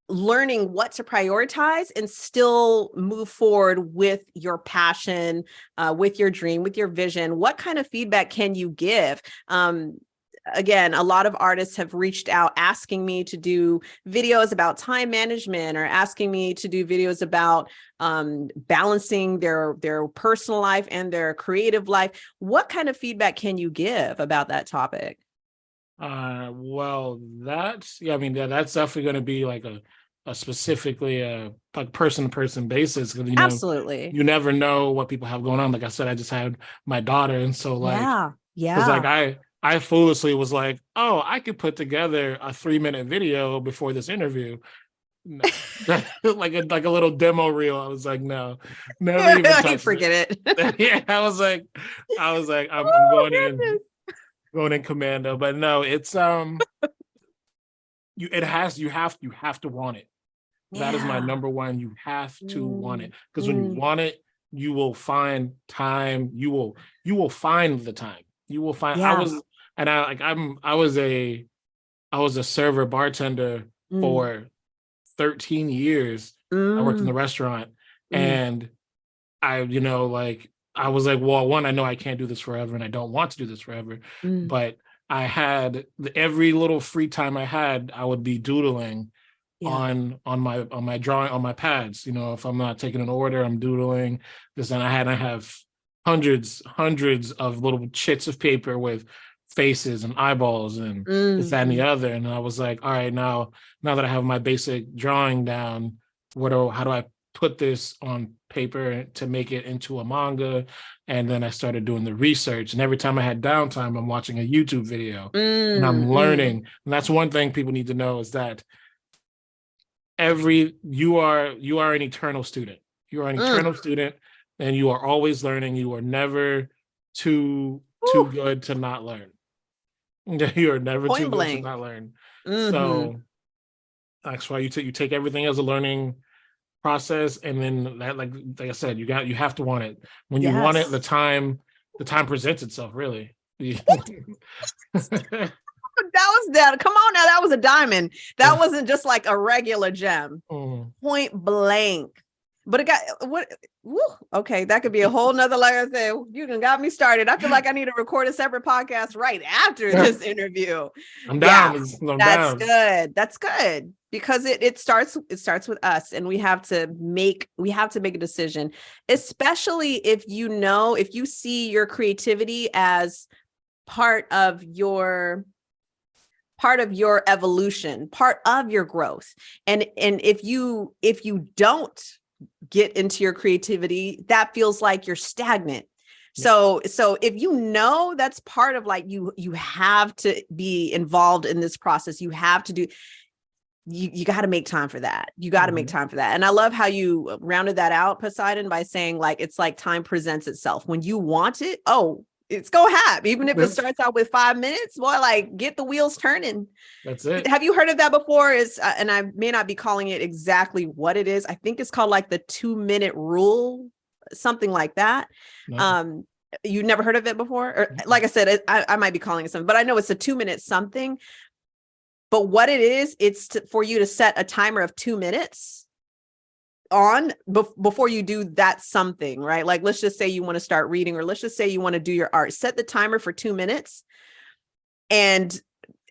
learning what to prioritize and still move forward with your passion, with your dream, with your vision? What kind of feedback can you give? Again, a lot of artists have reached out asking me to do videos about time management, or asking me to do videos about balancing their personal life and their creative life. What kind of feedback can you give about that topic? Well, that's definitely going to be like a specifically like person-to-person basis, because Absolutely, you never know what people have going on. Like I said, I just had my daughter, and so like because like I foolishly was like, oh, I could put together a 3-minute video before this interview. No. like a little demo reel. I was like, no, never even touch forget it. Yeah, I was like, I'm going in. going in commando. But no, it's you have to want it. That is my number one. You have to want it, because when you want it, you will find time. You will find the time. You will find. I was a server bartender for 13 years. I worked in the restaurant, and I was like, well, one, I know I can't do this forever, and I don't want to do this forever. But I had every little free time I had, I would be doodling on my drawing, on my pads. If I'm not taking an order, I'm doodling this, and I have hundreds of little chits of paper with faces and eyeballs and this, that, and the other. And I was like, all right, now that I have my basic drawing down, how do I put this on paper to make it into a manga? And then I started doing the research, and every time I had downtime, I'm watching a YouTube video and I'm learning. And that's one thing people need to know, is that you are an eternal student. You are an eternal student, and you are always learning. You are never too good to not learn. You are never too good to not learn. So that's why you take everything as a learning process, and then that, like I said, you have to want it. When you want it, the time presents itself, really. Come on now, that was a diamond. That wasn't just like a regular gem. Point blank. But it got okay, that could be a whole nother layer thing. You got me started. I feel like I need to record a separate podcast right after this interview. I'm down. That's good. That's good, because it starts with us, and we have to make a decision, especially if you see your creativity as part of your evolution, part of your growth. And if you don't get into your creativity, that feels like you're stagnant. So if that's part of, like, you have to be involved in this process, you have to do, you got to make time for that. You got to make time for that. And I love how you rounded that out, Poseidon, by saying, like, it's like time presents itself. When you want it, it's go have, even if it starts out with 5 minutes, boy, like, get the wheels turning. That's it. Have you heard of that before? And I may not be calling it exactly what it is. I think it's called like the 2-minute rule, something like that. No. You never heard of it before? Or, like I said, I might be calling it something, but I know it's a 2-minute something. But what it is, it's for you to set a timer of 2 minutes on before you do that something, right? Like, let's just say you want to start reading, or let's just say you want to do your art. Set the timer for 2 minutes, and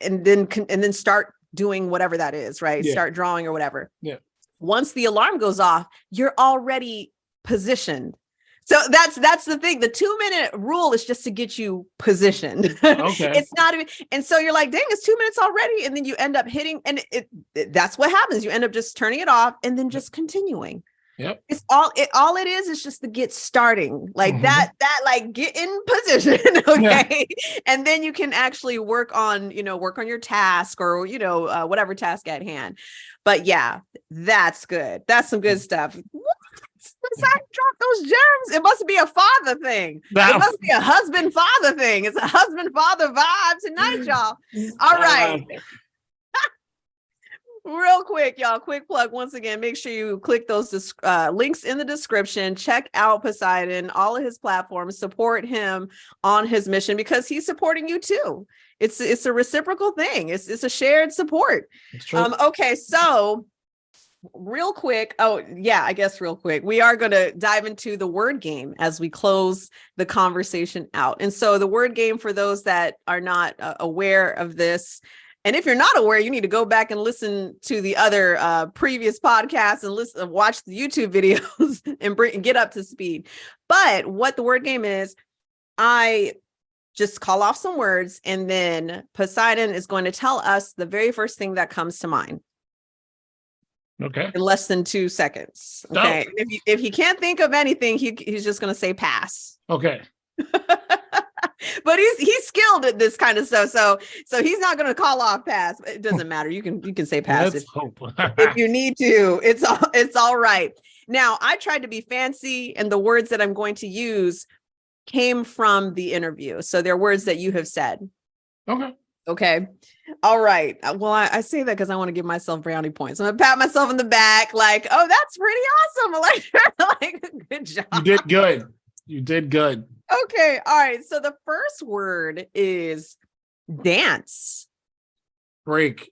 then start doing whatever that is, right? Start drawing or whatever. Once the alarm goes off, you're already positioned. So that's the thing. The 2-minute rule is just to get you positioned. Okay. It's not even, and so you're like, dang, it's 2 minutes already. And then you end up hitting, and that's what happens. You end up just turning it off and then just continuing. Yep. It's all it is just to get starting, like that like, get in position. Okay. Yeah. And then you can actually work on your task, or, whatever task at hand. But yeah, that's good. That's some good stuff. Poseidon dropped those gems. It must be a father thing. It must be a husband-father thing. It's a husband-father vibe tonight, y'all. All right. Real quick, y'all, quick plug. Once again, make sure you click those links in the description. Check out Poseidon, all of his platforms, support him on his mission, because he's supporting you too. It's a reciprocal thing. It's a shared support. Okay, so real quick. I guess real quick, we are going to dive into the word game as we close the conversation out. And so the word game, for those that are not aware of this, and if you're not aware, you need to go back and listen to the other previous podcasts and watch the YouTube videos and get up to speed. But what the word game is, I just call off some words, and then Poseidon is going to tell us the very first thing that comes to mind. Okay. In less than 2 seconds. Okay. No. If he can't think of anything, he's just going to say pass. Okay. But he's skilled at this kind of stuff. So he's not going to call off pass. It doesn't matter. You can say pass if you need to. It's all right. Now, I tried to be fancy, and the words that I'm going to use came from the interview. So they're words that you have said. Okay. Okay. All right. Well, I say that because I want to give myself brownie points. I'm gonna pat myself in the back, like, oh, that's pretty awesome. Like, good job. You did good. You did good. Okay. All right. So the first word is dance. Break.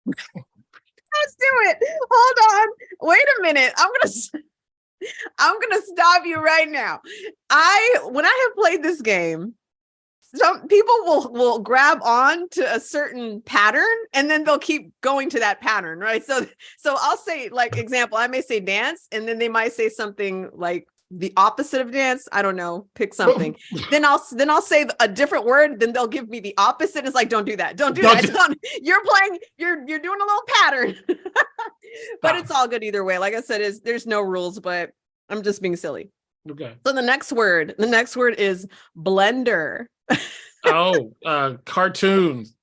Let's do it. Hold on. Wait a minute. I'm gonna stop you right now. When I have played this game, some people will grab on to a certain pattern and then they'll keep going to that pattern, right? So I'll say, like, example, I may say dance and then they might say something like the opposite of dance. I don't know, pick something. then I'll say a different word, then they'll give me the opposite. It's like, don't do that. Don't do that. You're playing, you're doing a little pattern. But it's all good either way. Like I said, there's no rules, but I'm just being silly. Okay. So the next word is blender. Cartoons.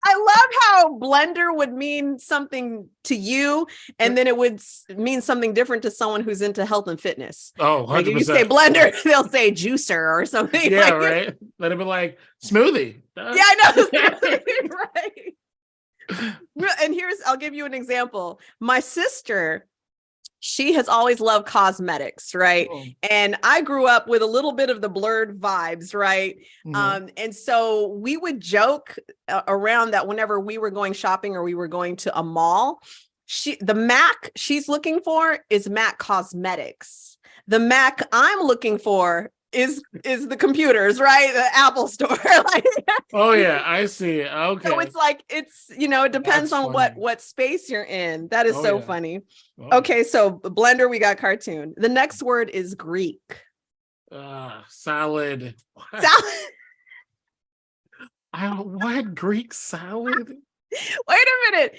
I love how blender would mean something to you, and then it would mean something different to someone who's into health and fitness. Oh, 100%. Like if you say blender, they'll say juicer or something. Yeah, like, right. Let it be like smoothie. Yeah, I know. Right. And I'll give you an example. My sister, she has always loved cosmetics, right? Oh. And I grew up with a little bit of the blurred vibes, right? Mm-hmm. And so we would joke around that whenever we were going shopping or we were going to a mall, the Mac she's looking for is Mac Cosmetics. The Mac I'm looking for is the computers, right? The Apple store. Like, oh yeah, I see. Okay. So it's like, it depends That's on funny. what space you're in. That is so funny. Oh. Okay, so blender, we got cartoon. The next word is Greek. Salad. Salad. What Greek salad? Wait a minute.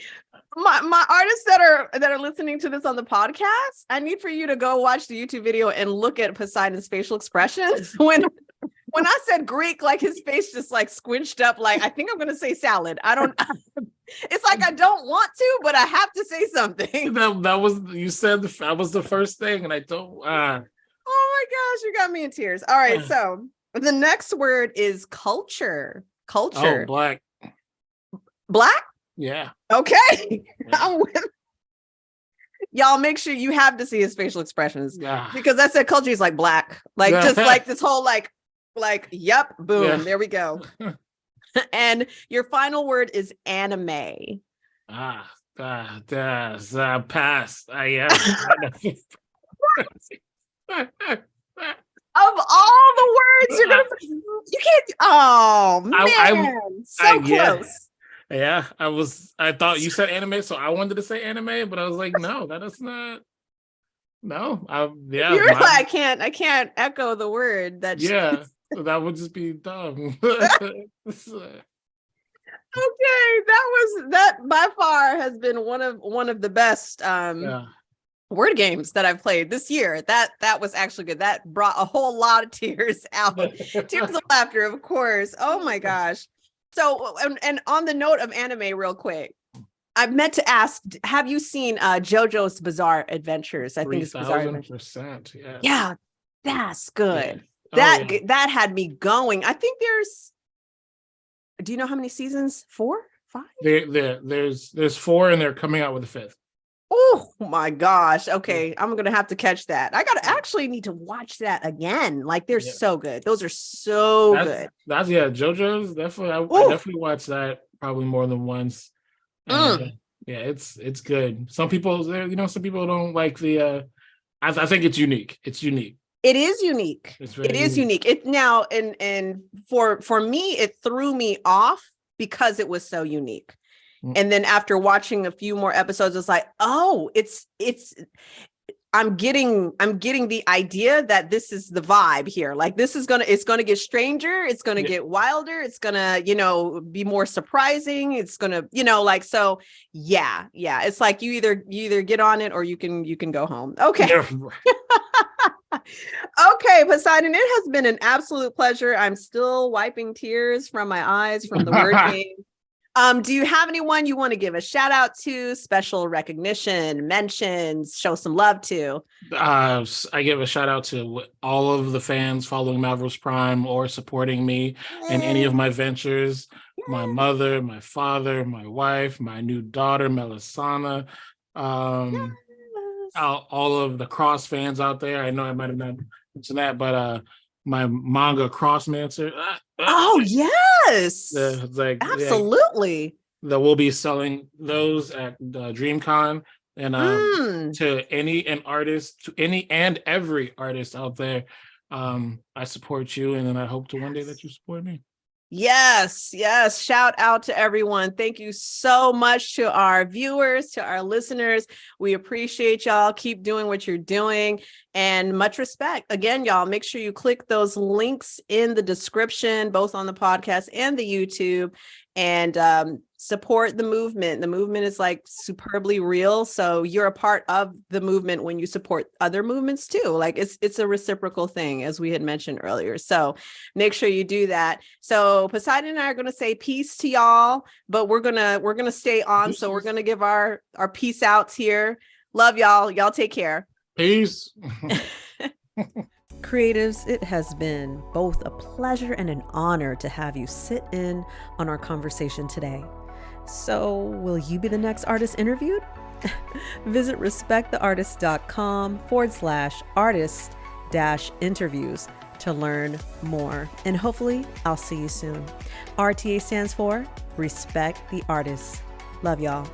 My artists that are listening to this on the podcast, I need for you to go watch the YouTube video and look at Poseidon's facial expressions. When I said Greek, like his face just like squinched up, like I think I'm gonna say salad. It's like I don't want to, but I have to say something. That was, you said that was the first thing, and I don't. Oh my gosh, you got me in tears. All right, so the next word is culture. Culture. Oh, black. Black? Yeah. Okay. Yeah. Y'all make sure you have to see his facial expressions. Yeah. Because I said culture is like black. Like just like this whole like, yep, boom, there we go. And your final word is anime. Pass. Of all the words you can't. Oh man, so close. Yeah, I thought you said anime, so I wanted to say anime, but I was like, no, that is not. No, You're like, I can't echo the word that. Yeah, that would just be dumb. Okay, that by far has been one of the best word games that I've played this year. That was actually good. That brought a whole lot of tears out. Tears of laughter, of course. Oh my gosh. So, and on the note of anime, real quick, I meant to ask, have you seen JoJo's Bizarre Adventures? I think it's Bizarre Adventures. Yes. Yeah, that's good. Yeah. That had me going. I think do you know how many seasons? 4, 5? There's 4 and they're coming out with a 5th. Oh my gosh. Okay. I'm going to have to catch that. I actually need to watch that again. Like they're so good. Those are so good. That's JoJo's definitely. I definitely watched that probably more than once. And, it's good. Some people don't like the, I think it's unique. It's unique. It is unique. It is unique. It now, and for me, it threw me off because it was so unique. And then after watching a few more episodes, it's like, oh, I'm getting the idea that this is the vibe here. Like it's gonna get stranger. It's gonna get wilder. It's gonna, be more surprising. It's gonna, so yeah. It's like you either get on it or you can go home. Okay. Okay, Poseidon, it has been an absolute pleasure. I'm still wiping tears from my eyes from the word game. Do you have anyone you want to give a shout out to, special recognition, mentions, show some love to? I give a shout out to all of the fans following Mavros Prime or supporting me in any of my ventures. My mother, my father, my wife, my new daughter, Melisana, all of the cross fans out there. I know I might have not mentioned that, but my manga Crossmancer. Oh yes, absolutely. That we'll be selling those at DreamCon, and to any and every artist out there, I support you, and then I hope to one day that you support me. Yes. Shout out to everyone. Thank you so much to our viewers, to our listeners. We appreciate y'all. Keep doing what you're doing, and much respect. Again, y'all, make sure you click those links in the description, both on the podcast and the YouTube, and support the movement. The movement is like superbly real. So you're a part of the movement when you support other movements too. Like it's a reciprocal thing, as we had mentioned earlier. So make sure you do that. So Poseidon and I are going to say peace to y'all, but we're going to stay on. So we're going to give our peace outs here. Love y'all. Y'all take care. Peace. Creatives, it has been both a pleasure and an honor to have you sit in on our conversation today. So will you be the next artist interviewed? Visit respecttheartist.com/artist-interviews to learn more. And hopefully I'll see you soon. RTA stands for Respect the Artist. Love y'all.